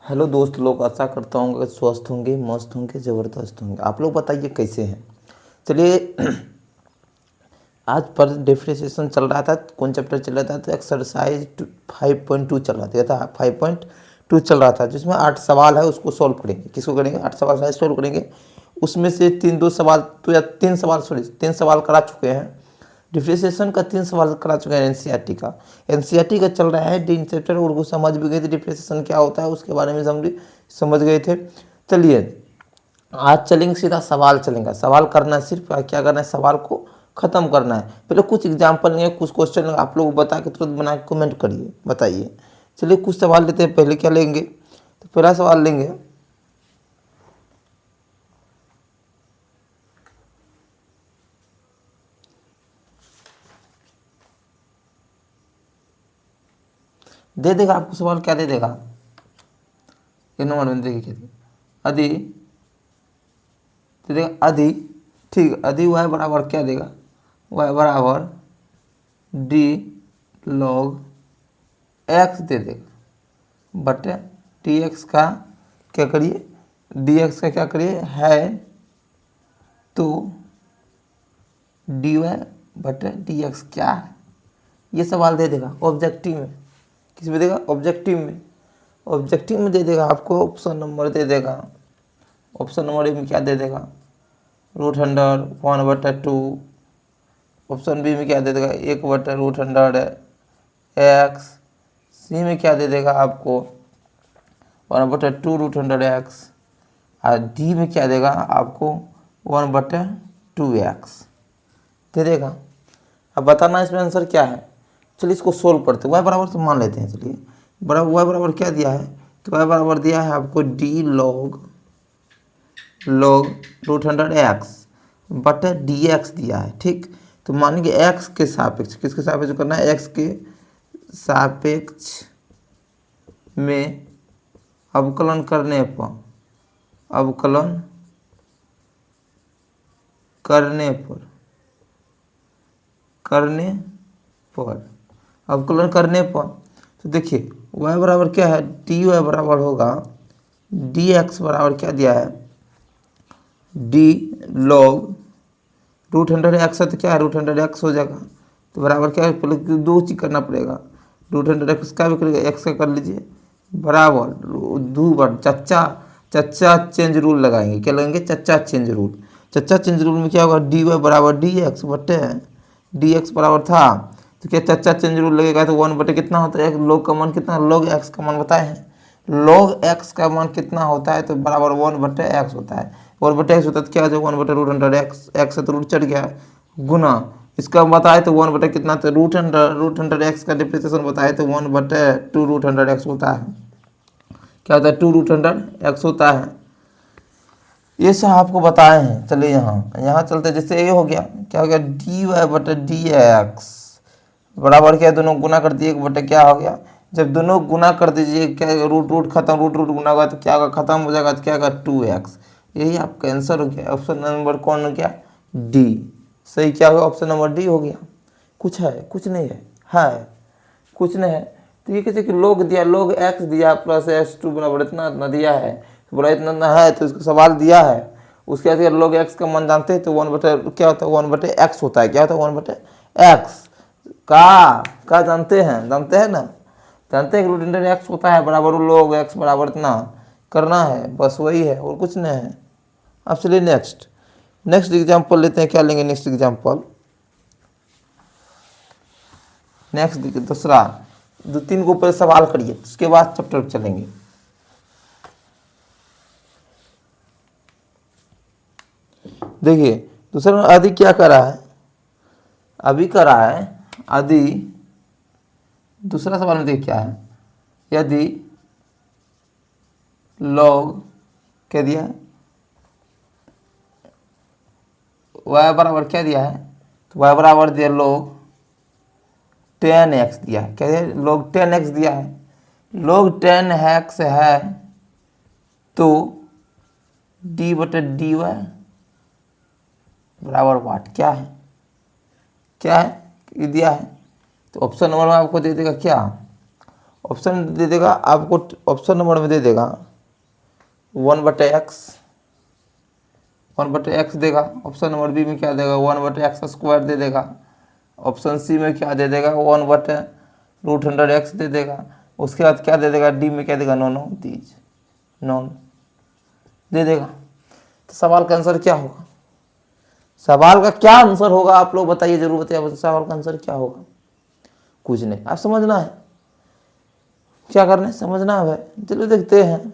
Hello दोस्त लोग, आशा करता हूँ कि स्वस्थ होंगे, मस्त होंगे, ज़बरदस्त होंगे। आप लोग बताइए कैसे हैं। चलिए आज पर डिफ्रेंशिएशन चल रहा था। कौन चैप्टर चल रहा था? तो एक्सरसाइज 5.2 चल रहा था 5.2 चल रहा था, जिसमें 8 सवाल है। उसको सॉल्व करेंगे। किसको करेंगे? 8 सवाल सॉल्व करेंगे। उसमें से 3 सवाल या 3 सवाल करा चुके हैं। डिफ्रेंशिएशन का 3 सवाल करा चुके हैं एनसीईआरटी का। एनसीईआरटी का चल रहा है डी चैप्टर, उनको समझ भी गए थे डिफ्रेंशिएशन क्या होता है, उसके बारे में समझ गए थे। चलिए आज चलेंगे, सीधा सवाल चलेंगे। सवाल करना है, सिर्फ क्या करना है, सवाल को ख़त्म करना है। पहले कुछ एग्जाम्पल लेंगे, कुछ क्वेश्चन आप लोग बता के तुरंत बना के कमेंट करिए, बताइए। चलिए कुछ सवाल लेते हैं। पहले क्या लेंगे? तो पहला सवाल लेंगे, दे देगा आपको सवाल। क्या दे देगा? एक नंबर में देखिए क्या देगा। अधि दे देगा, अधि। ठीक, अधि वाई बराबर क्या देगा? वाई बराबर डी लॉग एक्स दे देगा बटे डी एक्स का क्या करिए, डी एक्स का क्या करिए है, तो डी वाई बटे डी एक्स क्या है, ये सवाल दे देगा ऑब्जेक्टिव में। किस में देगा? ऑब्जेक्टिव में। ऑब्जेक्टिव में दे देगा आपको, ऑप्शन नंबर दे देगा। ऑप्शन नंबर ए में क्या दे देगा? √100 1/2। ऑप्शन बी में क्या दे देगा? 1/√100 एक्स। सी में क्या दे देगा आपको? 1/2√100 एक्स। और डी में क्या देगा आपको? 1/2 एक्स दे देगा। अब बताना इसमें आंसर क्या है। चलिए इसको सोल्व करते हैं। वाई बराबर तो मान लेते हैं। चलिए वाई बराबर क्या दिया है? तो वाई बराबर दिया है आपको डी लॉग √100 एक्स बटे डी एक्स दिया है। ठीक, तो मानेंगे एक्स के सापेक्ष, किसके सापेक्ष करना है? एक्स के सापेक्ष में अवकलन करने पर, अवकलन करने पर अवकलन करने पर तो देखिए y बराबर क्या है? डी वाई बराबर होगा डी एक्स बराबर क्या दिया है? डी लॉग √100 एक्स है, तो क्या है? √100 एक्स हो जाएगा। तो बराबर क्या है? पहले दो चीज करना पड़ेगा। √100 एक्स का भी करेगा, एक्स का कर लीजिए, बराबर दो बार चच्चा चच्चा चेंज रूल लगाएंगे। क्या लगाएंगे? चच्चा चेंज रूल। चच्चा चेंज रूल में क्या होगा? डी वाई बराबर डी एक्स बटे डी एक्स बराबर था, तो क्या चच्चा चेंज रूल लगेगा? तो 1 बटे कितना होता है? लॉग का मान कितना? लॉग एक्स का मान बताए हैं। लॉग एक्स का मान कितना होता है? तो बराबर 1/x होता है। 1/x होता है तो क्या हो जाएगा? 1/√100 एक्स। एक्स है तो रूट चढ़ गया, गुना इसका बताए तो 1 बटे कितना? तो √100 एक्स का डिप्रिसिएशन बताए तो 1/2√100 एक्स होता है। क्या होता है? 2√100 एक्स होता है। ये सब आपको बताए हैं। चलिए यहाँ चलते, जैसे ये हो गया, क्या हो गया? डी वाई बटे डी एक्स बराबर क्या? दोनों गुना कर दिए, 1 बटे क्या हो गया? जब दोनों गुना कर दीजिए, क्या रूट रूट खत्म, रूट रूट गुना होगा तो क्या होगा? खत्म हो जाएगा, तो क्या होगा? 2x। यही आपका आंसर हो गया। ऑप्शन नंबर कौन हो गया? डी। सही क्या होगा? ऑप्शन नंबर डी हो गया। कुछ है? कुछ नहीं है, है कुछ नहीं है। तो ये कैसे कि लोग दिया, लोग एक्स दिया प्लस x2 बराबर इतना इतना दिया है, तो बड़ा इतना इतना है, तो इसको सवाल दिया है। उसके बाद लोग एक्स का मान जानते हैं, तो 1 बटे क्या होता है? 1/x होता है। क्या होता है? 1/x का जानते हैं ना? जानते हैं कि √100 होता है, बराबर लोग एक्स बराबर इतना करना है, बस वही है और कुछ नहीं है। अब चलिए नेक्स्ट एग्जाम्पल लेते हैं। क्या लेंगे नेक्स्ट एग्जाम्पल? नेक्स्ट देखिए दूसरा, 2-3 को ऊपर सवाल करिए, उसके बाद चैप्टर चलेंगे। देखिए दूसरा आदि क्या कर रहा है? अभी कर रहा है आदि। दूसरा सवाल में देखिए क्या है? यदि लॉग क्या दिया है? y बराबर क्या दिया है? तो y बराबर दिया log 10x दिया है। क्या दिया? log 10x दिया है। log 10x है तो d बटे डी वाई बराबर वाट क्या है? क्या है? ये दिया है। तो ऑप्शन नंबर में आपको दे देगा क्या? ऑप्शन दे देगा आपको, ऑप्शन नंबर में दे देगा 1/x, 1/x देगा। ऑप्शन नंबर बी में क्या देगा 1/x² दे देगा। ऑप्शन सी में क्या दे देगा 1/√100x दे देगा। उसके बाद क्या दे देगा डी में क्या देगा नॉन ऑफ दीज, नॉन दे देगा। तो सवाल का आंसर क्या होगा, सवाल का क्या आंसर होगा आप लोग बताइए, जरूर बताइए सवाल का आंसर क्या होगा। कुछ नहीं, आप समझना है, क्या करना है समझना है भाई। चलो देखते हैं।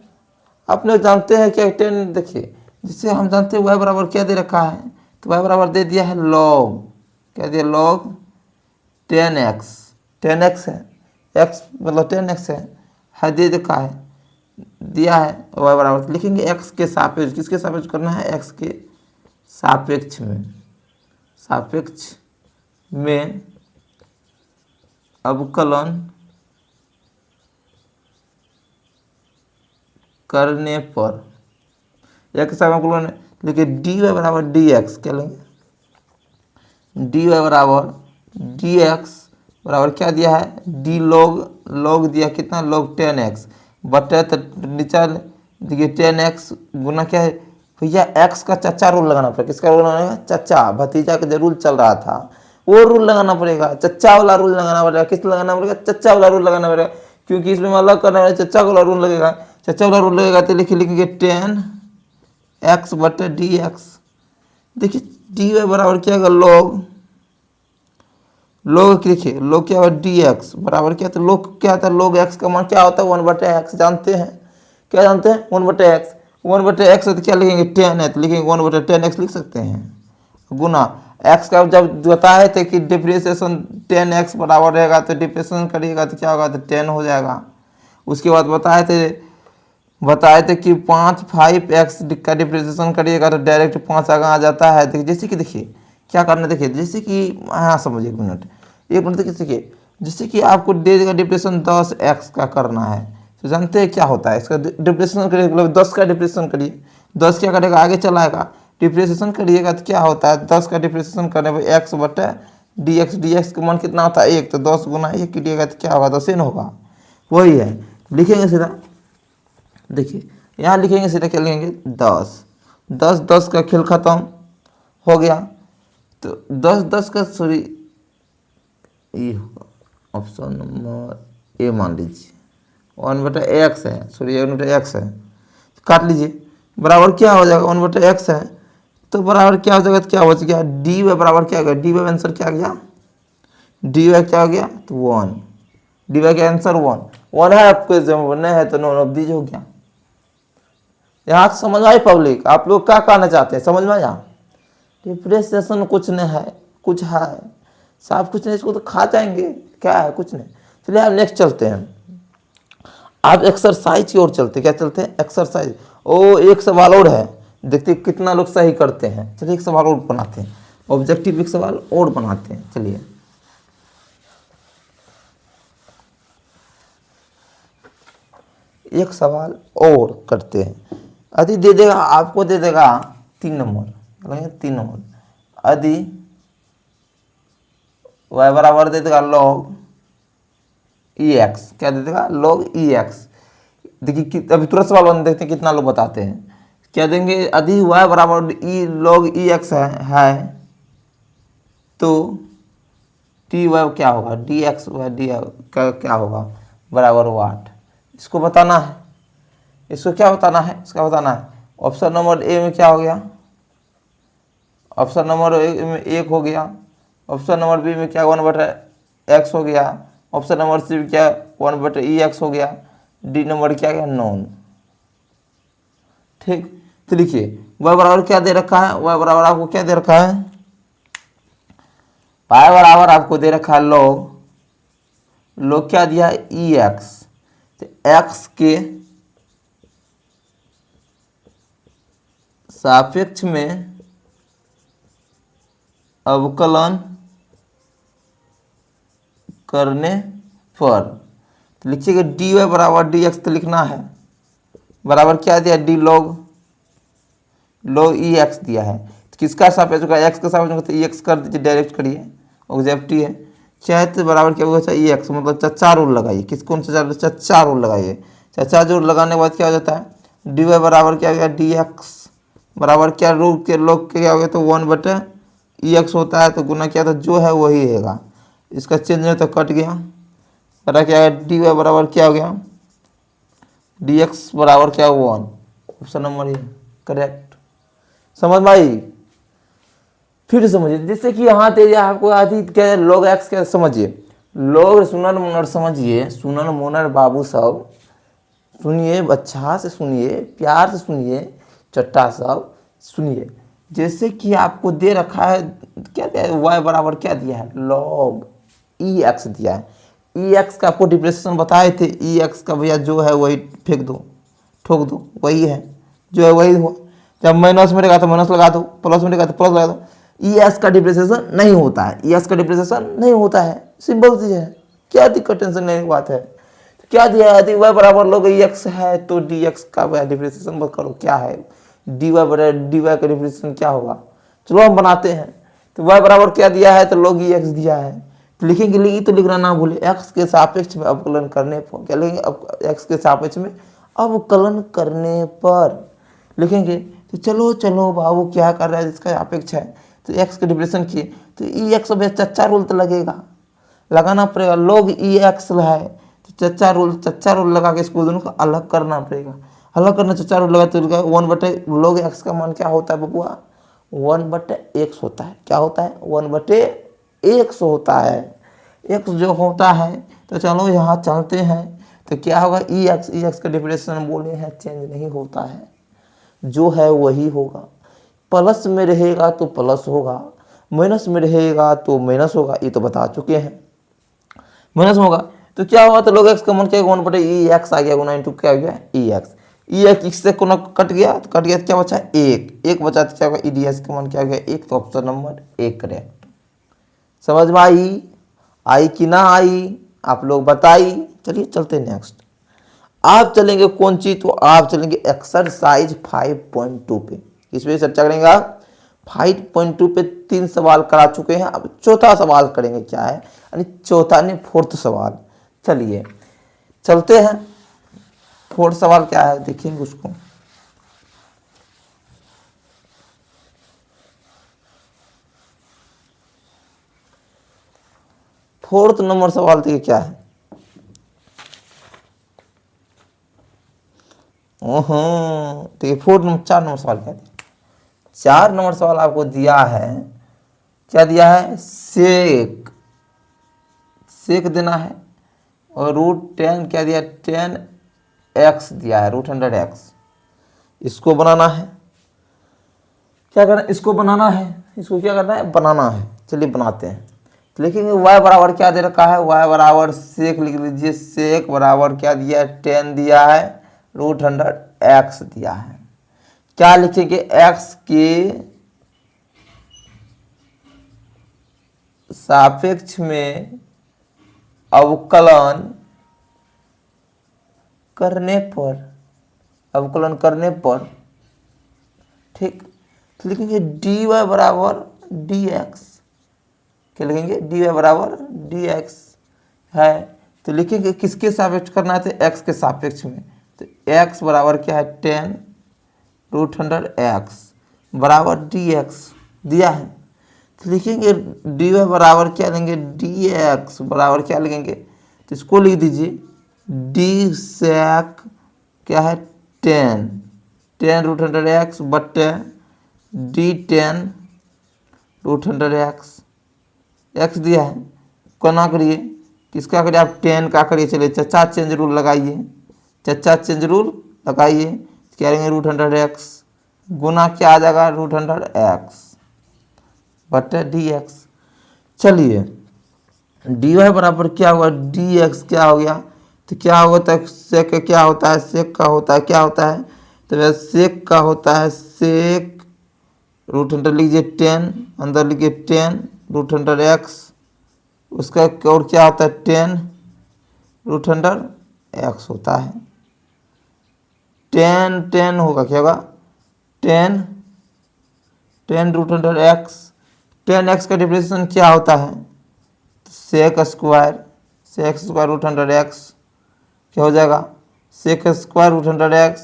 आपने जानते हैं क्या 10, देखिए जिससे हम जानते हैं y बराबर क्या दे रखा है, तो y बराबर दे दिया है log, क्या दिया log 10x, 10x है, x मतलब 10x है दे रखा है, दिया है y बराबर, लिखेंगे x के सापेक्ष, किसके सापेक्ष करना है x के सापेक्ष में, सापेक्ष में अवकलन करने पर एक अवकलन लिखिए dy बराबर dx, क्या लेंगे dy बराबर dx बराबर क्या दिया है d log दिया कितना log 10x बटे, तो नीचे देखिए 10x गुना क्या है भैया x का चच्चा रूल लगाना पड़ेगा। किसका रूल लगाना, चच्चा भतीजा का जो रूल चल रहा था वो रूल लगाना पड़ेगा, चच्चा वाला रूल लगाना पड़ेगा। किस लगाना पड़ेगा, चच्चा वाला रूल लगाना पड़ेगा, क्योंकि इसमें अलग करना है, चच्चा वाला रूल लगेगा। चच्चा वाला रूल लगेगा तो लिखेंगे 10x बटे dx। देखिए dy बराबर क्या होगा log लिखिए log क्या होगा dx बराबर क्या, तो log क्या था, log x का मान क्या होता है 1/x, जानते हैं क्या जानते हैं 1/x, 1/x है तो क्या लिखेंगे 10 है तो लिखेंगे 1/10x लिख सकते हैं गुना x का जब बताए थे कि डिप्रिसिएशन 10x बराबर रहेगा तो डिप्रिसिएशन करिएगा तो क्या होगा, तो 10 हो जाएगा। उसके बाद बताए थे कि 5x का डिप्रिसिएशन करिएगा तो डायरेक्ट 5 आगे आ जाता है। देखिए जैसे कि देखिए क्या करना है, देखिए जैसे कि हाँ समझिए एक मिनट देखिए सीखिए, जैसे कि आपको दे देगा डिप्रेशन 10x का करना है, तो जानते हैं क्या होता है इसका डिप्रेशन करिए, मतलब 10 का डिप्रेशन करिए, 10 क्या करेगा आगे चलाएगा, डिप्रेशन करिएगा तो क्या होता है 10 का डिप्रेशन करने पर x बटे dx का मान कितना होता है 1, तो 10 गुना 1 कीजिएगा तो क्या होगा 10 न होगा, वही है। लिखेंगे सीधा, देखिए यहाँ लिखेंगे सीधा क्या लिखेंगे 10 का खेल खत्म हो गया, तो 10 का सॉरी ये होगा ऑप्शन नंबर ए मान लीजिए 1/x है, सॉरी 1/x है, काट लीजिए बराबर क्या हो जाएगा 1/x है, तो बराबर क्या हो जाएगा, तो क्या बच गया dy बराबर क्या हो गया, dy आंसर क्या आ गया, dy क्या हो गया तो 1, dy का आंसर 1 है, आपको जब नहीं है तो नॉन ऑफ दीज हो गया। यहाँ समझ आई पब्लिक, आप लोग क्या कहना चाहते हैं, समझ में आया। डिप्रेशन कुछ नहीं है, कुछ है साफ कुछ नहीं, इसको तो खा जाएंगे, क्या है कुछ नहीं। चलिए आप नेक्स्ट चलते हैं, आप एक्सरसाइज की ओर चलते, क्या चलते हैं एक्सरसाइज। ओ एक सवाल और है, देखते कितना लोग सही करते हैं। चलिए एक सवाल और बनाते हैं, ऑब्जेक्टिव एक सवाल और बनाते हैं। चलिए एक सवाल और करते हैं। यदि दे देगा आपको, दे देगा 3 नंबर, 3 नंबर यदि y बराबर दे देगा log ex, क्या दे देगा log ex। देखिए अभी तुरंत सवाल बन देखते हैं कितना लोग बताते हैं, क्या देंगे यदि y बराबर log ex है तो dy क्या होगा dx dy का क्या होगा बराबर वाट, इसको बताना है, इसको क्या बताना है, इसका बताना है। ऑप्शन नंबर ए में क्या हो गया, ऑप्शन नंबर ए में 1 हो गया, ऑप्शन नंबर बी में क्या 1/x हो गया, ऑप्शन नंबर सी में क्या 1/ex हो गया, डी नंबर क्या गया नॉन। ठीक, तो लिखिए y बराबर क्या दे रखा है, y बराबर आपको क्या दे रखा है, y बराबर आपको दे रखा है log क्या दिया है ex, तो x के सापेक्ष में अवकलन करने पर, तो लिखिएगा dy बराबर dx, तो लिखना है बराबर क्या दिया d log ex दिया है, तो किसका सापेक्ष होगा x का सापेक्ष होगा, तो ex कर दीजिए डायरेक्ट करिए ऑब्जेक्टिव है, चैत बराबर क्या होगा, ई एक्स, मतलब चच्चा रूल लगाइए। किस कौन सा चच्चा रूल लगाइए। चच्चा रूल लगाने के बाद क्या हो जाता है, डी वाई बराबर क्या हो गया, डी एक्स बराबर क्या रूल के लोग क्या हो गया, तो 1 बटे ई एक्स होता है, तो गुना क्या था, जो है वही रहेगा, इसका चेंज नहीं तो कट गया, पता क्या है, डी वाई बराबर क्या हो गया, डी एक्स बराबर क्या 1, ऑप्शन नंबर ए करेक्ट। समझ में आई। फिर समझिए, जैसे कि यहाँ तेरी आपको आती क्या, लॉग एक्स क्या, समझिए लॉग, सुनर मुनर समझिए, सुनर मुनर बाबू सब सुनिए, अच्छा से सुनिए, प्यार से सुनिए, चट्टा सब सुनिए। जैसे कि आपको दे रखा है क्या दिया है, वाई बराबर क्या दिया है, लॉग ई एक्स दिया है। ई एक्स का आपको डिप्रेशन बताए थे, ई एक्स का भैया जो है वही फेंक दो, ठोक दो, वही है जो है वही हो। जब माइनस में रहेगा तो माइनस लगा दो, प्लस में रहेगा तो प्लस लगा दो। ई एक्स का डिप्रेशिएशन नहीं होता है, ई एक्स का डिप्रेशिएशन नहीं होता है, सिंपल चीज है, क्या दिक्कत टेंशन लेने की बात है। तो क्या दिया है, डी वाई बराबर लोग ई एक्स है, तो डी एक्स का डिप्रेशिएशन करो, क्या है डी वाई बराबर, डी वाई का डिप्रेशिएशन क्या होगा, चलो हम बनाते हैं। तो वाई बराबर क्या दिया है, तो लोग ई एक्स दिया है, तो लिखेंगे, ई तो लिखना ना भूले, एक्स के सापेक्ष में अवकलन करने पर क्या लिखेंगे, एक्स के सापेक्ष में अवकलन करने पर लिखेंगे। तो चलो चलो बाबू क्या कर रहा है, जिसका सापेक्ष है तो एक्स के डिप्रेशन किए, तो ई एक्स अब चच्चा रूल तो लगेगा, लगाना पड़ेगा, लोग ई एक्स है तो चच्चा रूल लगा के इसको दोनों को अलग करना पड़ेगा। अलग करना, चच्चा रूल लगा तो 1 बटे एक्स का मान क्या होता है बबुआ, 1/x होता है, क्या होता है 1/x होता है, एक्स जो होता है। तो चलो यहाँ चलते हैं, तो क्या होगा, ई एक्स का डिप्रेशन बोले हैं चेंज नहीं होता है, जो है वही होगा, प्लस में रहेगा तो प्लस होगा, माइनस में रहेगा तो माइनस होगा, ये तो बता चुके हैं, माइनस में होगा तो क्या होगा, तो लोग एक्स का मान क्या, 1 बटे ई एक्स आ गया, गुना इंटू क्या हो गया ई एक्स, ई एक्स से कोना कट गया, तो कट गया तो क्या बचा, एक बचा, तो क्या होगा, ई डी एक्स का मान क्या हो गया, एक, तो ऑप्शन नंबर एक करेक्ट। समझ में आई कि ना आई, आप लोग बताई। चलिए चलते नेक्स्ट, आप चलेंगे कौन सी, तो आप चलेंगे एक्सरसाइज 5.2 पे। इस पे चर्चा करेंगे आप 5.2 पे 3 सवाल करा चुके हैं, अब चौथा सवाल करेंगे, क्या है यानी चौथा नहीं फोर्थ सवाल। चलिए चलते हैं, फोर्थ सवाल क्या है देखेंगे उसको। फोर्थ नंबर सवाल देखिए क्या है, देखिए 4 नंबर सवाल क्या दिया, 4 नंबर सवाल आपको दिया है, क्या दिया है, सेक देना है, और √10 क्या दिया, 10x दिया है, √100x, इसको बनाना है, क्या करना है, इसको बनाना है, इसको क्या करना है, बनाना है। चलिए बनाते हैं, तो लिखेंगे y बराबर क्या दे रखा है, y बराबर सेक लिख लीजिए, सेक बराबर क्या दिया है, 10 दिया है, √100x दिया है। क्या लिखेंगे, x के सापेक्ष में अवकलन करने पर, ठीक, तो लिखेंगे dy बराबर dx, क्या लिखेंगे, dy बराबर dx है, तो लिखेंगे किसके सापेक्ष करना है, तो x के सापेक्ष में, तो x बराबर क्या है, 10 √100x बराबर dx दिया है, तो लिखेंगे dy बराबर क्या लेंगे, dx बराबर क्या लिखेंगे, तो इसको लिख दीजिए d sec क्या है, 10 √100x बटे d10 √100x, x दिया है, कोना करिए, किसका करिए आप, 10 का करिए, चलिए चचा चेंज रूल लगाइए, चचा चेंज रूल लगाइए, क्या लेंगे, √100x गुना क्या आ जाएगा, √100x बटे dx। चलिए dy बराबर क्या हुआ, dx क्या हो गया, तो क्या होता है, सेक क्या होता है, सेक का होता है, क्या होता है, तो सेक का होता है, सेक √100 लीजिए, 10 अंदर लीजिए, 10 √100x, उसका और क्या होता है, 10 √100x होता है, 10 होगा, क्या होगा, 10 √100x, 10x का डिफरेंशिएशन क्या होता है, सेक स्क्वायर रूट 100x क्या हो जाएगा, sec square root 100x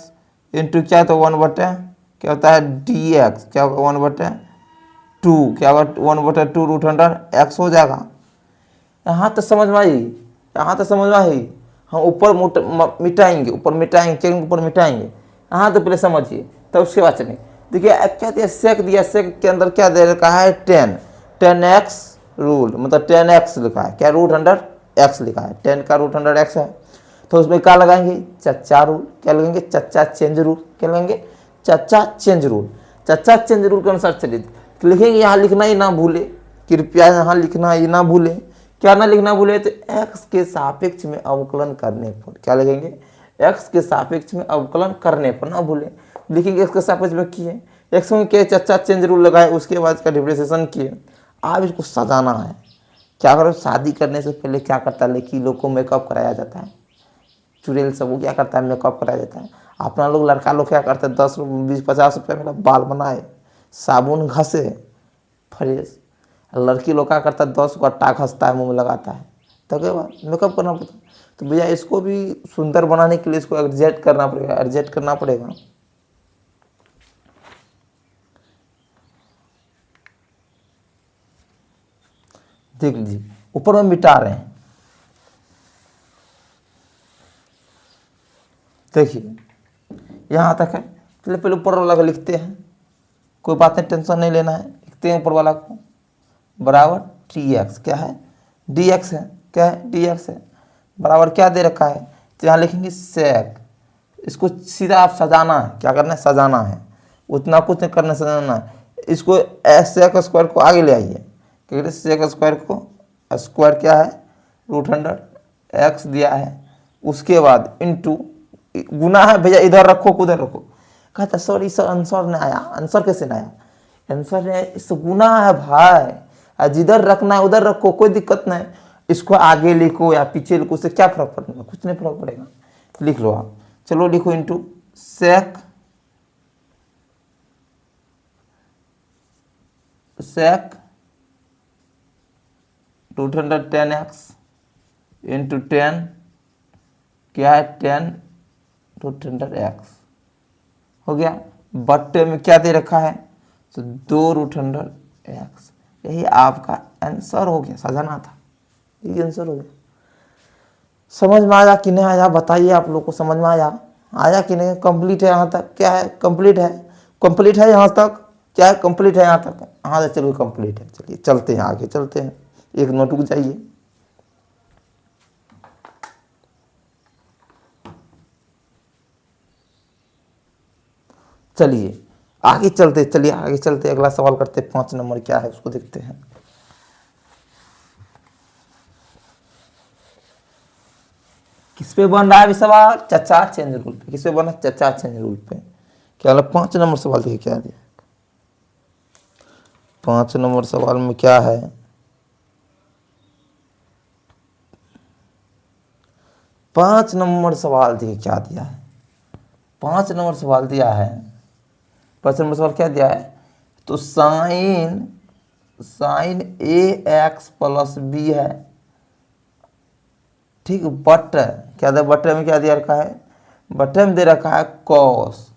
into क्या तो 1/, क्या होता है dx, क्या होगा 1/2, क्या होगा 1/2 रूट 100x हो जाएगा। यहाँ तो समझ में आई, यहाँ तो समझ में आई। हम ऊपर मिटाएंगे, ऊपर मिटाएंगे। यहाँ तो पहले समझिए तब उसके बाद चलेंगे। देखिए अब क्या दिया, सेक दिया, सेक के अंदर क्या दे रखा है 10x रूल, मतलब 10x लिखा है, क्या रूट 100x लिखा है, 10 का रूट 100x है। तो उसमें क्या लगाएंगे, चच्चा रूल, क्या लगेंगे चच्चा चेंज रूल, क्या लगेंगे चच्चा चेंज रूल। चच्चा चेंज रूल के अनुसार चलिए तो लिखेंगे, यहाँ लिखना ही ना भूले, कृपया यहाँ लिखना ही ना भूले। क्या ना लिखना भूले, तो x के सापेक्ष में अवकलन करने पर, क्या लिखेंगे x के सापेक्ष में अवकलन करने पर ना भूले। लिखेंगे x के सापेक्ष में किए, x में क्या चच्चा चेंज रूल लगाए, उसके बाद इसका डिफ्रेंशिएशन किए। आप इसको सजाना है। क्या करो, शादी करने से पहले क्या करता है, लड़की लोग को मेकअप कराया जाता है, चुड़ैल सब वो क्या करता है मेकअप कराया जाता है। अपना लोग लड़का लोग क्या करते हैं 10 20 50 रुपये में बाल बनाए, साबुन घसे फ्रेश। लड़की लोग क्या करता है 10 को अट्टा घसता है, मुंह में लगाता है, तो क्या बात मेकअप करना पड़ता है। तो भैया इसको भी सुंदर बनाने के लिए इसको एडजस्ट करना पड़ेगा। देख लीजिए ऊपर में मिटा रहे हैं, देखिए यहाँ तक है। चलिए पहले ऊपर वाला को लिखते हैं, कोई बात नहीं, टेंशन नहीं लेना है। लिखते हैं ऊपर वाला को बराबर dx, क्या है dx है, क्या है dx है, बराबर क्या दे रखा है, तो यहाँ लिखेंगे सेक। इसको सीधा आप सजाना है, क्या करना है सजाना है, उतना कुछ नहीं करना, सजाना है। इसको सेक स्क्वायर को आगे ले आइए, क्या कहते हैं सेक स्क्वायर को, स्क्वायर क्या है रूट 100x दिया है, उसके बाद इंटू गुना है भैया, इधर रखो उधर रखो। कहता सॉरी सर आंसर नहीं आया, आंसर कैसे नहीं आया, आंसर इस गुना है भाई, जिधर रखना है उधर रखो, कोई दिक्कत नहीं। इसको आगे लिखो या पीछे लिखो, उससे क्या फर्क पड़ेगा, कुछ नहीं फर्क पड़ेगा, लिख लो आप। चलो लिखो into sec root 110x into 10 क्या है 10 रूट 100x हो गया। बट्टे में क्या दे रखा है, तो 2 रूट 100x। यही आपका आंसर हो गया, सजाना था, यही आंसर हो गया। समझ में आया कि नहीं आया बताइए, आप लोग को समझ में आया कि नहीं। कंप्लीट है यहाँ तक, क्या है कंप्लीट है यहाँ तक, क्या है कंप्लीट है यहाँ तक, हाँ चलो कंप्लीट है। चलिए चलते हैं आगे, चलते हैं, एक नोट रुक जाइए। चलिए आगे चलते, अगला सवाल करते, 5 नंबर क्या है उसको देखते हैं। किस पे बन रहा है अभी सवाल, चचा चेंज रूल पे। किस पे बना, चचा चेंज रूल पे। क्या वाला 5 नंबर सवाल देखिए क्या दिया, 5 नंबर सवाल में क्या है, 5 नंबर सवाल देखिए क्या दिया है। 5 नंबर सवाल दिया है, 5 नंबर सवाल क्या दिया है, तो साइन ax प्लस बी है, ठीक। बट क्या दे, बटे में क्या दिया रखा है, बटे में दे रखा है कोस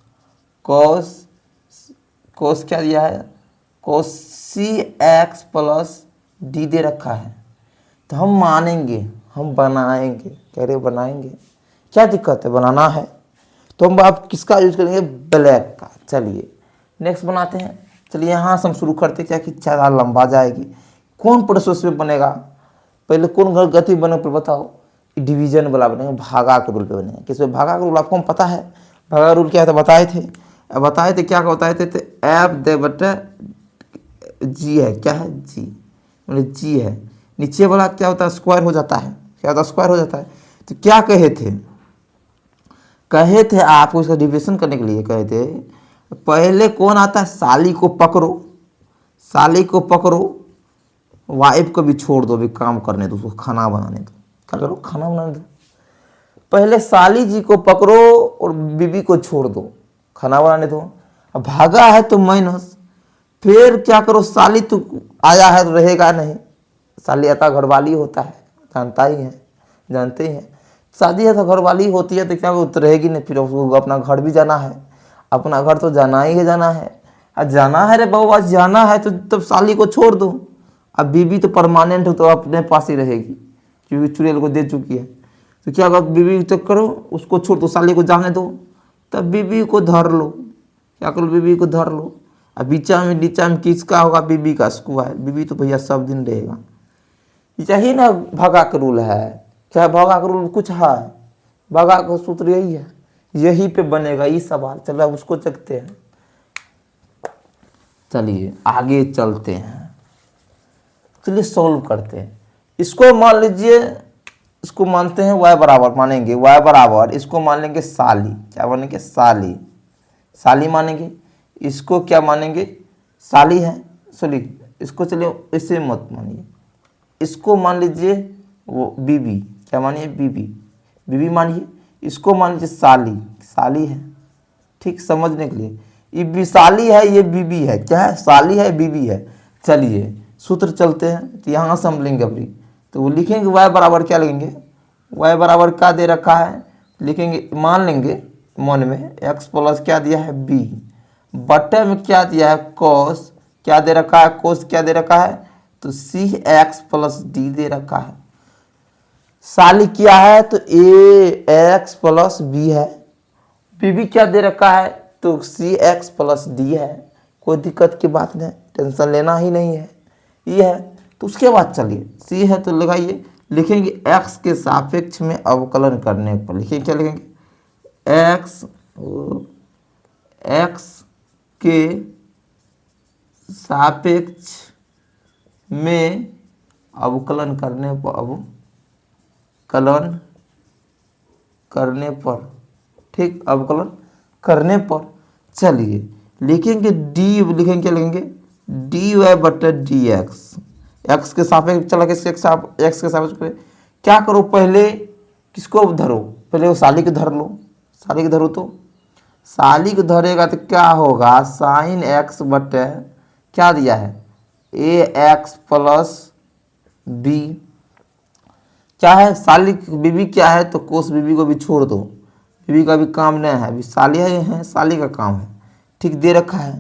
क्या दिया है, कोस सी एक्स प्लस डी दे रखा है। तो हम मानेंगे, हम बनाएंगे, कह रहे बनाएंगे, क्या दिक्कत है, बनाना है। तो हम आप किसका यूज करेंगे, ब्लैक का। चलिए नेक्स्ट बनाते हैं। चलिए यहाँ से हम शुरू करते, क्या कि ज़्यादा लंबा जाएगी। कौन प्रोसेस में बनेगा, पहले कौन गति बने पर बताओ, डिवीजन वाला बनेगा, भागा के रूल पे बनेगा। किस पे, भागा का रूल आपको हम पता है, भागा रूल क्या था बताए थे, क्या बताए थे, तो एफ दे बटे जी है, क्या है जी, मतलब जी है। नीचे वाला क्या होता है, स्क्वायर हो जाता है, क्या होता है स्क्वायर हो जाता है। तो क्या कहे थे आपको इसका डिविजन करने के लिए, कहे थे पहले कौन आता है, साली को पकड़ो, वाइफ को भी छोड़ दो, भी काम करने दो, उसको खाना बनाने दो, क्या करो खाना बनाने दो। पहले साली जी को पकड़ो और बीबी को छोड़ दो, खाना बनाने दो। अब भागा है तो माइनस, फिर क्या करो, साली तो आया है तो रहेगा नहीं, साली या तो घरवाली होता है, जानता ही है, जानते ही हैं। शादी या तो घरवाली होती है तो क्या वो तो रहेगी नहीं, फिर उसको अपना घर भी जाना है, अपना घर तो जाना ही है, जाना है। अब जाना है रे बाबा, जाना है तो तब साली को छोड़ दो। अब बीबी तो परमानेंट हो तो अपने पास ही रहेगी, क्योंकि चुड़ैल को दे चुकी है। तो क्या होगा, बीबी तो करो, उसको छोड़ दो, साली को जाने दो, तब बीबी को धर लो। क्या करो, बीबी को धर लो। अब बीचा में नीचा में किसका होगा, बीबी का स्क्वायर। बीबी तो भैया सब दिन रहेगा। यही ना भगा का रूल है। क्या भगा का रूल कुछ है, भगा का सूत्र यही है, यही पे बनेगा ये सवाल। चलो अब उसको चखते हैं, चलिए आगे चलते हैं, चलिए सॉल्व करते हैं। इसको मान लीजिए, इसको मानते हैं y बराबर, मानेंगे y बराबर, इसको मान लेंगे साली। क्या मानेंगे, साली, साली मानेंगे। इसको क्या मानेंगे, साली है, सॉरी इसको चलिए इसे मत मानिए, इसको मान लीजिए वो बीबी। क्या मानिए, बीबी, बीबी मानिए। इसको मान लीजिए साली, साली है। ठीक, समझने के लिए ये भी साली है, ये बीबी है। क्या है, साली है, बीबी है। चलिए सूत्र चलते हैं, तो यहाँ से हम लेंगे अभी, तो वो लिखेंगे y बराबर, क्या लेंगे, y बराबर क्या दे रखा है, लिखेंगे, मान लेंगे मन में x प्लस क्या दिया है b, बटे में क्या दिया है cos, क्या दे रखा है cos, क्या दे रखा है तो cx प्लस d दे रखा है। साली क्या है तो ax प्लस b है। बीबी क्या दे रखा है तो cx प्लस d है। कोई दिक्कत की बात नहीं, टेंशन लेना ही नहीं है, ये है। तो उसके बाद चलिए c है तो लगाइए, लिखेंगे x के सापेक्ष में अवकलन करने पर, लिखेंगे क्या लिखेंगे, x के सापेक्ष में अवकलन करने पर, अवकलन करने पर, ठीक, अवकलन करने पर। चलिए लिखेंगे d, लिखेंगे क्या लिखेंगे, dy बटे dx, x के सापेक्ष चला के x के सापेक्ष करें। क्या करो, पहले किसको धरो, पहले वो साली को धर लो, साली को धरो, तो साली को धरेगा तो क्या होगा, साइन x बटे क्या दिया है ax प्लस b। क्या है, साली बीबी क्या है तो कोस बीबी को भी छोड़ दो, बीबी का भी काम नहीं है, अभी साली है, साली का काम है। ठीक, दे रखा है,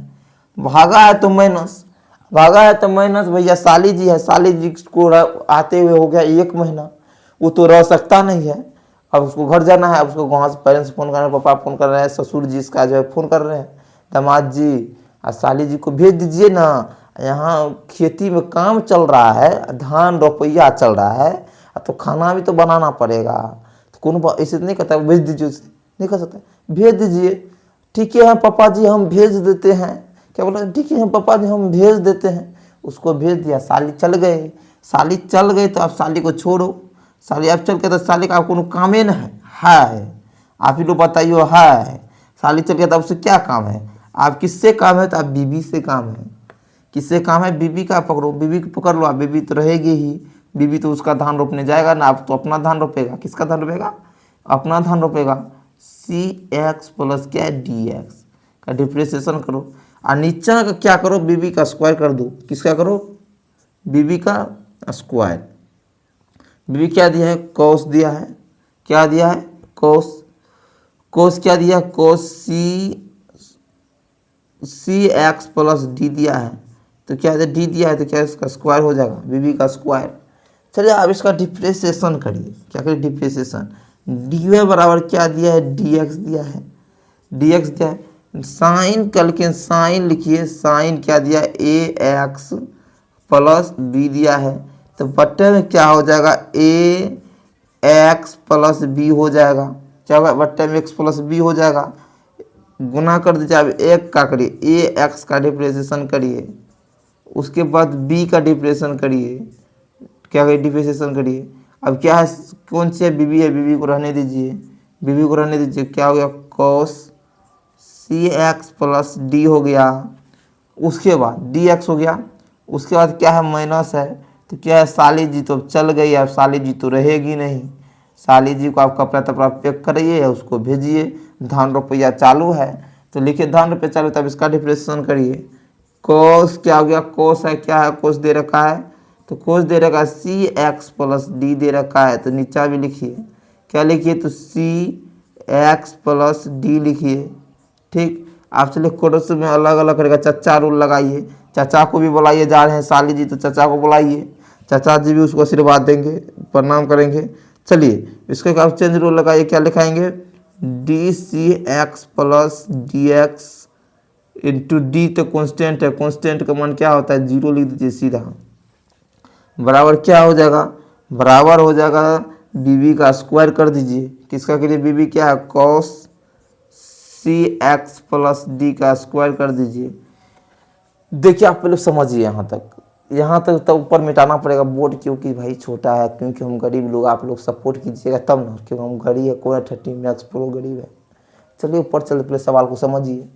भागा है तो माइनस, भागा है तो माइनस, भैया साली जी है, साली जी को आते हुए हो गया 1 महीना, वो तो रह सकता नहीं है। अब उसको घर जाना है, अब उसको वहाँ से पेरेंट्स फ़ोन कर रहे हैं, पापा फ़ोन कर रहे हैं, ससुर जी इसका जो है फ़ोन कर रहे हैं, दामाद जी और साली जी को भेज दीजिए ना, यहाँ खेती में काम चल रहा है, धान रुपया चल रहा है, तो खाना भी तो बनाना पड़ेगा। तो कौन ऐसे नहीं कहता भेज दीजिए, उसे नहीं कर सकता, भेज दीजिए। ठीक है पापा जी हम भेज देते हैं, क्या बोला, ठीक है पापा जी हम भेज देते हैं। उसको भेज दिया, साली चल गए, साली चल गए तो आप साली को छोड़ो, साली आप चल गए तो साली का कोनो काम ही ना है, आप ही लोग बताइए है, साली चल गया तो उससे क्या काम है, आप किससे काम है तो आप बीबी से काम है। किससे काम है, बीबी का पकड़ो, बीबी को पकड़ लो, आप बीबी तो रहेगी ही, बीबी तो उसका धान रोपने जाएगा ना, आप तो अपना धान रोपेगा। किसका धान रोपेगा, अपना धान रोपेगा। सी एक्स प्लस क्या है डी एक्स का डिफ्रेंशिएशन करो, और नीचा का क्या करो, बीबी का स्क्वायर कर दो। किसका करो, बीबी का स्क्वायर। बीबी क्या दिया है, कोस दिया है, क्या दिया है कोस, कोस क्या दिया, कोस सी एक्स प्लस डी दिया है, तो क्या है डी दिया है तो क्या इसका स्क्वायर हो जाएगा, बीबी का स्क्वायर। चलिए आप इसका डिफ्रेंशिएशन करिए, क्या करिए डिफ्रेंशिएशन, डी वाई बराबर क्या दिया है डी एक्स दिया है, डी एक्स दिया है, साइन कल के साइन लिखिए, साइन क्या दिया ए एक्स प्लस बी दिया है, तो बट्टे में क्या हो जाएगा ए एक्स प्लस बी हो जाएगा, क्या होगा बट्टे में एक्स प्लस बी हो जाएगा, गुना कर दीजिए। अब एक का करिए, ए एक्स का डिफ्रेंशिएशन करिए, उसके बाद बी का डिफ्रेंशिएशन करिए, क्या करिए डिफ्रेंशिएशन करिए। अब क्या है, कौन सी है, बीबी है, बीबी को रहने दीजिए, बीबी को रहने दीजिए, क्या हो गया कॉस सी एक्स प्लस डी हो गया, उसके बाद डी एक्स हो गया, उसके बाद क्या है माइनस है, तो क्या है साली जी तो चल गई, अब साली जी तो रहेगी नहीं, साली जी को आप कपड़ा तपड़ा पैक करिए, उसको भेजिए, धान रुपया चालू है, तो लिखिए धान रुपया चालू, तब इसका डिफ्रेंशिएशन करिए। कोस क्या हो गया, कोस है क्या है, कोस दे रखा है, तो कोस दे रखा है सी एक्स प्लस डी दे रखा है, तो नीचा भी लिखिए, क्या लिखिए, तो सी एक्स प्लस डी लिखिए। ठीक, आप चलिए क्वेश्चन में अलग अलग करेगा, चचा रूल लगाइए, चचा को भी बुलाइए, जा रहे हैं साली जी तो चचा को बुलाइए, चचा जी भी उसको आशीर्वाद देंगे, प्रणाम करेंगे। चलिए इसके बाद चेंज रूल लगाइए, क्या लिखाएंगे, d c x plus d x into d तो कॉन्स्टेंट है, कॉन्स्टेंट का मान क्या होता है, जीरो लिख दीजिए सीधा, बराबर क्या हो जाएगा, बराबर हो जाएगा बीबी का स्क्वायर कर दीजिए, किसका के लिए, बीबी क्या है, कॉस सी एक्स प्लस डी का स्क्वायर कर दीजिए। देखिए आप पहले समझिए यहाँ तक तो ऊपर मिटाना पड़ेगा बोर्ड, क्योंकि भाई छोटा है, क्योंकि हम गरीब लोग, आप लोग सपोर्ट कीजिएगा तब ना, क्योंकि हम गरीब है, कोई 30 मैक्स प्रो गरीब है। चलिए ऊपर चलते पहले सवाल को समझिए।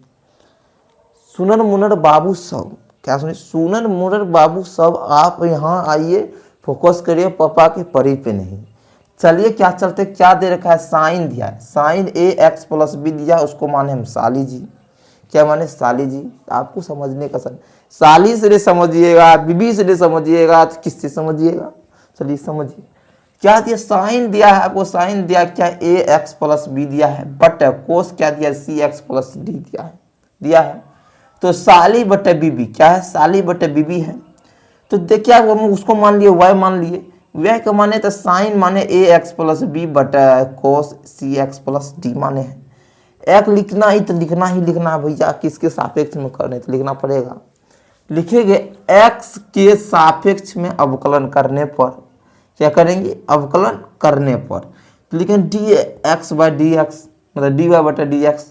सुनर मुनर बाबू सब, क्या सुनिए, सुनर मुनर बाबू सब आप यहाँ आइए, फोकस करिए पापा के परी पे नहीं। चलिए क्या चलते, क्या दे रखा है, साइन दिया है, साइन ए एक्स प्लस बी दिया, उसको माने हम साली जी, क्या माने साली जी। आपको समझने का सर, साली से नहीं समझिएगा, बीबी से नहीं समझिएगा, तो किससे समझिएगा। चलिए समझिए क्या दिया, साइन दिया है आपको, साइन दिया क्या, ए एक्स प्लस बी दिया है, बट कोस क्या दिया, सी एक्स प्लस डी दिया है। तो साली बटे बीबी क्या है, साली बटे बीबी है। तो देखिए हम उसको मान लिए वाई मान लिए, वाई का माने तो साइन माने ए एक्स प्लस बी बटे कोस सी एक्स प्लस डी माने है। एक लिखना ही तो लिखना ही लिखना भैया, किसके सापेक्ष में करने तो लिखना पड़ेगा, लिखेंगे x के सापेक्ष में अवकलन करने पर, क्या करेंगे, अवकलन करने पर, तो लिखेंगे D x by D x, मतलब डी वाई बटा डी एक्स,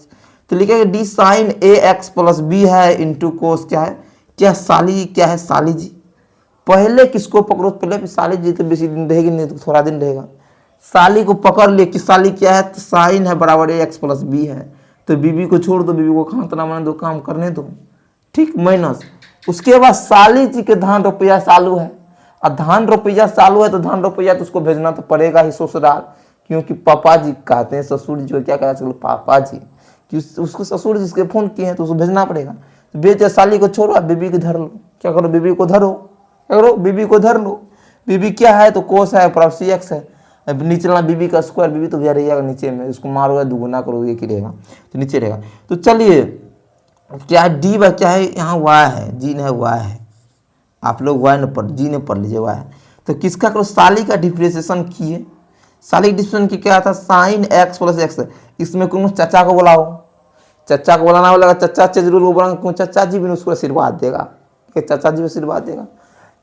तो लिखेंगे डी साइन ए एक्स प्लस बी है इंटू कोस क्या है, क्या साली, क्या है साली जी। पहले किसको पकड़ो, पहले साली जी तो बेसी दिन रहेगी नहीं, तो थोड़ा दिन रहेगा, साली को पकड़ ले कि साली क्या है, तो साइन है बराबर ए एक्स प्लस बी है, तो बीबी को छोड़ दो, बीबी को खाना तना माने दो, काम करने दो, ठीक, माइनस। उसके बाद साली जी के धान रुपया चालू है, और धान रुपया चालू है तो धान रुपया तो उसको भेजना तो पड़ेगा ही ससुराल, क्योंकि पापा जी कहते हैं, ससुर जी को क्या कहना चाहिए, पापा जी, कि उसको ससुर जी के फोन किए हैं तो उसको भेजना पड़ेगा, तो बेटे साली को छोड़ो, बीबी को धर लो, क्या करो, बीबी को धरो, क्या करो, बीबी को धर लो। बीबी क्या है, तो कोस है प्लस सी एक्स है, नीचे बीबी का स्क्वायर, बीबी तो भैया रहेगा नीचे में, उसको मारोगे दुगुना करोगे एक ही रहेगा, तो नीचे रहेगा। तो चलिए क्या डी बाय क्या है, यहाँ वाई है, जी है वाई है, आप लोग वाई न पढ़, जी ने पढ़ लीजिए वाई है। तो किसका करो, साली का डिफ्रेंशिएशन किए, साली का डिफ्रेंशिएशन की क्या था, साइन एक्स प्लस एक्स, इसमें कौन चचा को बुलाओ, चचा को बुलाना बोलेगा, चचा से जरूर बोलेंगे, क्यों चचा जी भी उसको आशीर्वाद देगा, कि चचा जी आशीर्वाद देगा,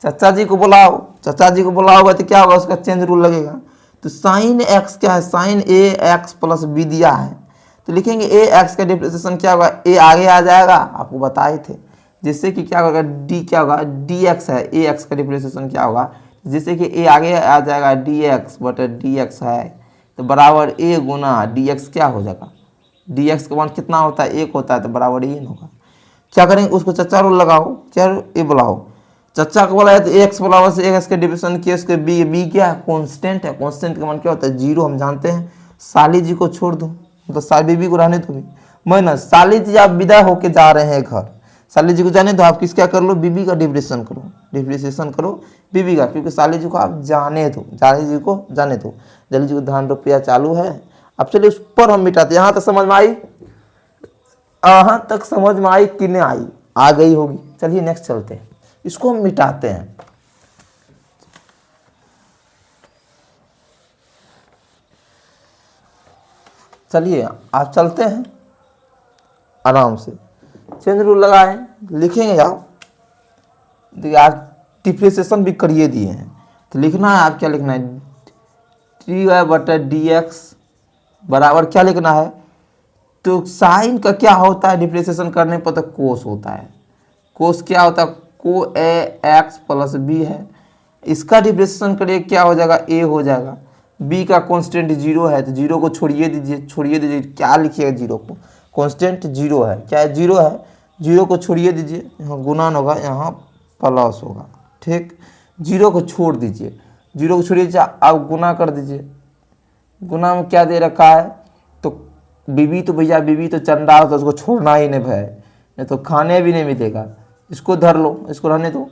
चचा जी को बुलाओ, चचा जी को बुलाओगे तो क्या होगा, उसका चेंज रूल लगेगा। तो साइन एक्स क्या है, साइन ए एक्स प्लस बी दिया है, तो लिखेंगे ए एक्स का डिफ्रेंशिएशन क्या होगा, ए आगे आ जाएगा, आपको बताए थे, जिससे कि क्या होगा, डी क्या होगा, डी एक्स है, ए एक्स का डिफ्रेंशिएशन क्या होगा, जिससे कि ए आगे आ जाएगा, डी एक्स बटे डी एक्स है, तो बराबर ए गुना डी एक्स क्या हो जाएगा, डी एक्स का मान कितना होता है, एक होता है, तो बराबर ए होगा। क्या करेंगे, उसको चचा रूल लगाओ, क्या ए बुलाओ, चचा को बोला है तो एक्स बराबर से एक्स के डिविजन किए, उसके बी, बी क्या है, कांस्टेंट है, कांस्टेंट का मान क्या होता है, जीरो, हम जानते हैं। साली जी को छोड़ दो, मतलब साली बीबी को रहने दो, माइनस साली जी आप विदा होके जा रहे हैं घर, साली जी को जाने दो, आप किस क्या कर लो, बीबी का डिफ्रेंशिएशन करो, डिफ्रेंशिएशन करो बीबी का, क्योंकि साली जी को आप जाने दो, साली जी को जाने दो, जल्दी जी को धान रुपया चालू है। अब चलिए उस पर हम मिटाते, यहाँ तक समझ में आई, यहाँ तक समझ में आई कि नहीं आई, आ गई होगी। चलिए नेक्स्ट चलते हैं, इसको हम मिटाते हैं। चलिए आप चलते हैं आराम से, चेंज रूल लगाए, लिखेंगे आप, देखिए आप डिफ्रेंशिएशन भी करिए दिए हैं, तो लिखना है, आप क्या लिखना है, डी वाई बटा डी एक्स बराबर क्या लिखना है, तो साइन का क्या होता है डिफ्रेंशिएशन करने पर, तो कोस होता है, कोस क्या होता है, को ए एक्स प्लस बी है, इसका डिफ्रेंशिएशन करिए क्या हो जाएगा, ए हो जाएगा, बी का कांस्टेंट जीरो है, तो जीरो को छोड़िए दीजिए, छोड़िए दीजिए, क्या लिखिएगा, जीरो को, कांस्टेंट जीरो है, क्या है, जीरो है, जीरो को छोड़िए दीजिए, यहाँ गुणन होगा, यहाँ प्लस होगा, ठीक, जीरो को छोड़ दीजिए, जीरो को छोड़िए, आप गुना कर दीजिए, गुना में क्या दे रखा है, तो बीबी तो भैया बीबी तो चंदा हो, तो उसको छोड़ना ही नहीं भाई, नहीं तो खाने भी नहीं मिलेगा, इसको धर लो, इसको रहने दो,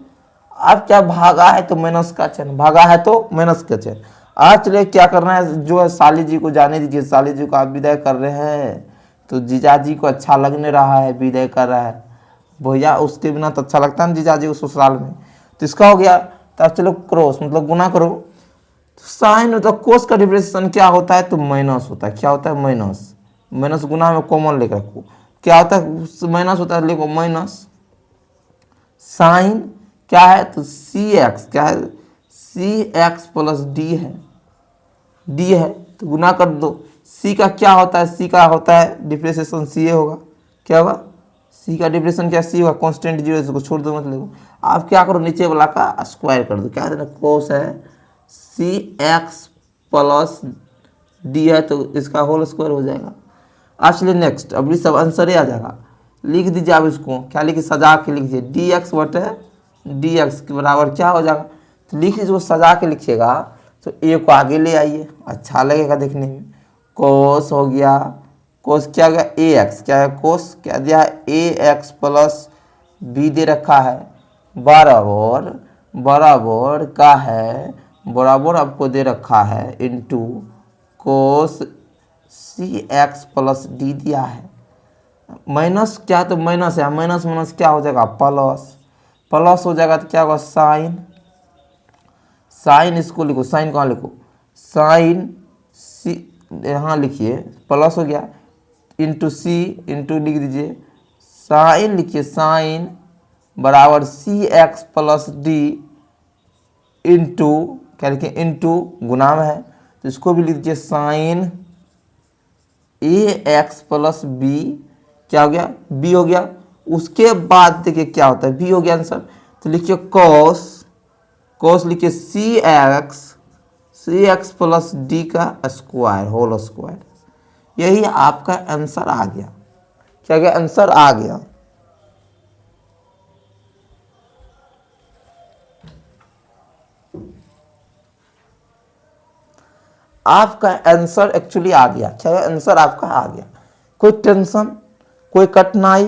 अब क्या भागा है तो माइनस का चिन्ह, भागा है तो माइनस का चिन्ह। आज चलिए क्या करना है, जो है साली जी को जाने दीजिए, साली जी को आप विदाई कर रहे हैं तो जीजाजी को अच्छा लगने रहा है, विदाई कर रहा है भैया, उसके बिना तो अच्छा लगता है ना जीजाजी को ससुराल में। तो इसका हो गया। तो अब चलो क्रॉस मतलब गुना करो, साइन मतलब कोस का डिफरेंशिएशन क्या होता है तो माइनस होता है। क्या होता है माइनस, माइनस गुना में कॉमन लेकर रखो, क्या होता है माइनस होता है, लिखो माइनस साइन क्या है तो सी एक्स, क्या है सी एक्स प्लस डी है, डी है तो गुना कर दो। सी का क्या होता है, सी का होता है डिफरेंशिएशन सी ए होगा, क्या होगा सी का डिफरेंशिएशन क्या सी होगा, कांस्टेंट जीरो, इसको छोड़ दो मतलब। आप क्या करो नीचे वाला का स्क्वायर कर दो, क्या है कोस है सी एक्स प्लस डी है तो इसका होल स्क्वायर हो जाएगा। अब चलिए नेक्स्ट, अब ये सब आंसर ही आ जाएगा। लिख दीजिए आप इसको, क्या लिखिए सजा के लिख दीजिए, डी एक्स बटे डी एक्स के बराबर क्या हो जाएगा, तो लिख लीजिए, वो सजा के लिखिएगा तो ए को आगे ले आइए, अच्छा लगेगा देखने में। कोस हो गया, कोस क्या हो गया ए एक्स, क्या है कोस क्या दिया है ए एक्स प्लस बी दे रखा है, बराबर बराबर का है, बराबर आपको दे रखा है into cos c x plus D दिया है। माइनस क्या तो माइनस है, माइनस माइनस क्या हो जाएगा प्लस, प्लस हो जाएगा तो क्या होगा साइन, साइन इसको लिखो, साइन कहाँ लिखो साइन सी, यहाँ लिखिए प्लस हो गया इंटू सी, इंटू लिख दीजिए साइन, लिखिए साइन बराबर सी एक्स प्लस डी इंटू क्या लिखिए इंटू गुना में है तो इसको भी लिख दीजिए साइन ए एक्स प्लस बी, क्या हो गया बी हो गया। उसके बाद देखिए क्या होता है बी हो गया आंसर, तो लिखिए कॉस, कॉस लिखिए सी एक्स प्लस डी का स्क्वायर होल स्क्वायर, यही आपका आंसर आ गया। क्या गया आंसर आ गया। आपका आंसर एक्चुअली आ गया, क्या आंसर आपका आ गया। कोई टेंशन, कोई कठिनाई,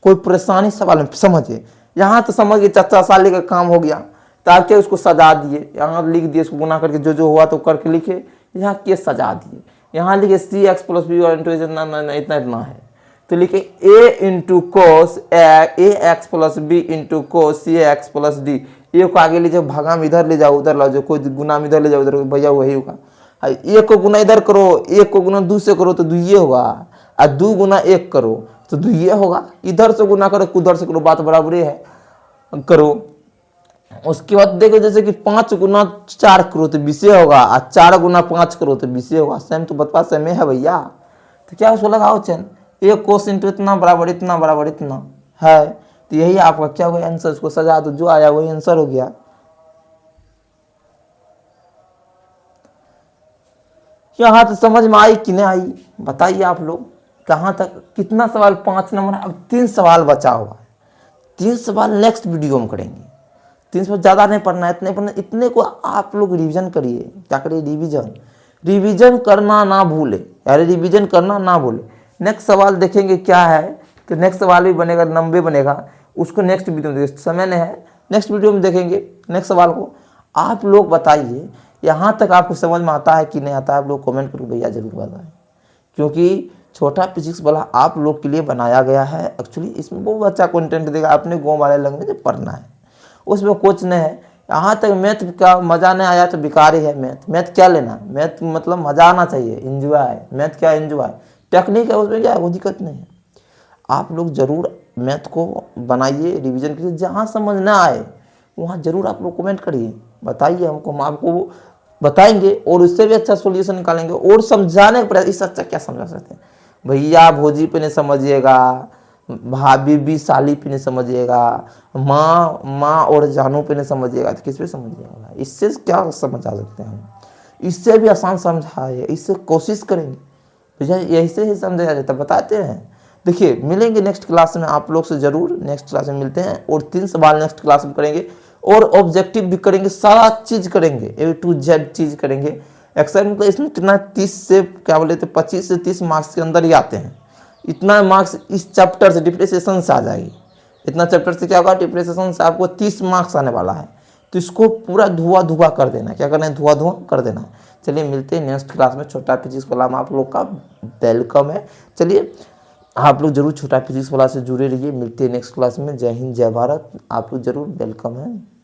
कोई परेशानी सवाल में समझिए, यहाँ तो समझिए चाचा साली का काम हो गया, तो आप क्या उसको सजा दिए, यहाँ लिख दिए इसको गुना करके जो जो हुआ तो करके लिखे, यहाँ के सजा दिए, यहाँ लिखे सी एक्स प्लस बी और इंटू इतना इतना है तो लिखे a into cos a x plus b into cos c x plus d, a को आगे ले जाओ, भागा में इधर ले जाओ, उधर ला जाओ, कोई गुना में इधर ले जाओ उधर, भैया वही होगा। एक को गुना इधर करो, एक को गुना दो से करो तो दुइये होगा, और दो गुना एक करो तो दुइये होगा, इधर से गुना करो उधर से करो बात बराबरी है करो। उसके बाद देखो जैसे कि 5 गुना 4 करो तो 20 होगा, और 4 गुना 5 करो तो 20 होगा, सेम तो बतवा सेम है भैया। तो क्या उसको लगाओ चैन एक कोस इंटू इतना बराबर इतना है, तो यही आपका क्या होगा आंसर, उसको सजा दो, जो आया वही आंसर हो गया। यहाँ तो समझ में आई कि नहीं आई बताइए आप लोग, कहाँ तक कितना सवाल 5 नंबर, अब 3 सवाल बचा हुआ है, 3 सवाल नेक्स्ट वीडियो में करेंगे। 3 सवाल ज़्यादा नहीं पढ़ना है, इतने पढ़ना, इतने को आप लोग रिवीजन करिए, क्या करिए रिवीजन, रिवीजन करना ना भूले, यार रिवीजन करना ना भूले। नेक्स्ट सवाल देखेंगे क्या है, तो नेक्स्ट सवाल भी बनेगा 90 बनेगा, उसको नेक्स्ट वीडियो में देखेंगे, समय नहीं है नेक्स्ट वीडियो में देखेंगे नेक्स्ट सवाल को। आप लोग बताइए यहाँ तक आपको समझ में आता है कि नहीं आता है, आप लोग कमेंट करके भैया जरूर बताएं, क्योंकि छोटा फिजिक्स वाला आप लोग के लिए बनाया गया है। एक्चुअली इसमें बहुत अच्छा कंटेंट देगा, अपने गाँव वाले लैंग्वेज पढ़ना है, उसमें कुछ नहीं है। यहाँ तक मैथ का मज़ा नहीं आया तो बेकार ही है। मैथ क्या लेना, मैथ मतलब मज़ा आना चाहिए, एंजॉय, मैथ क्या एंजॉय, टेक्निक है उसमें क्या है, वो दिक्कत नहीं है। आप लोग ज़रूर मैथ को बनाइए, रिवीजन कीजिए, जहाँ समझ ना आए वहाँ ज़रूर आप लोग कमेंट करिए, बताइए हमको, हम आपको बताएंगे और उससे भी अच्छा सॉल्यूशन निकालेंगे और समझाने का प्रयास। इससे अच्छा क्या समझा सकते हैं भैया, भोजी पे नहीं समझिएगा, भाभी भी साली पे नहीं समझिएगा, माँ और जानू पे नहीं समझिएगा तो किस पे समझिएगा, इससे क्या समझा सकते हैं हम, इससे भी आसान समझाए, इससे कोशिश करेंगे भैया, यही से ही समझाया जाता बताते हैं। देखिए मिलेंगे नेक्स्ट क्लास में आप लोग से, ज़रूर नेक्स्ट क्लास में मिलते हैं और 3 सवाल नेक्स्ट क्लास में करेंगे और ऑब्जेक्टिव भी करेंगे, सारा चीज़ करेंगे, A to Z चीज़ करेंगे। एक्सरसाइज मतलब इसमें कितना 30 से क्या बोले थे 25 से 30 मार्क्स के अंदर ही आते हैं, इतना मार्क्स इस चैप्टर से डिप्रेशन से आ जाएगी, इतना चैप्टर से क्या होगा डिप्रेशन से आपको 30 मार्क्स आने वाला है। तो इसको पूरा धुआं धुआं कर देना है। क्या करना है? धुआं धुआं कर देना है। चलिए मिलते हैं नेक्स्ट क्लास में। छोटा फिजिक्स वाला में आप लोग का वेलकम है। चलिए आप लोग जरूर छोटा फिजिक्स वाला से जुड़े रहिए। मिलते हैं नेक्स्ट क्लास में। जय हिंद, जय भारत। आप लोग जरूर वेलकम है।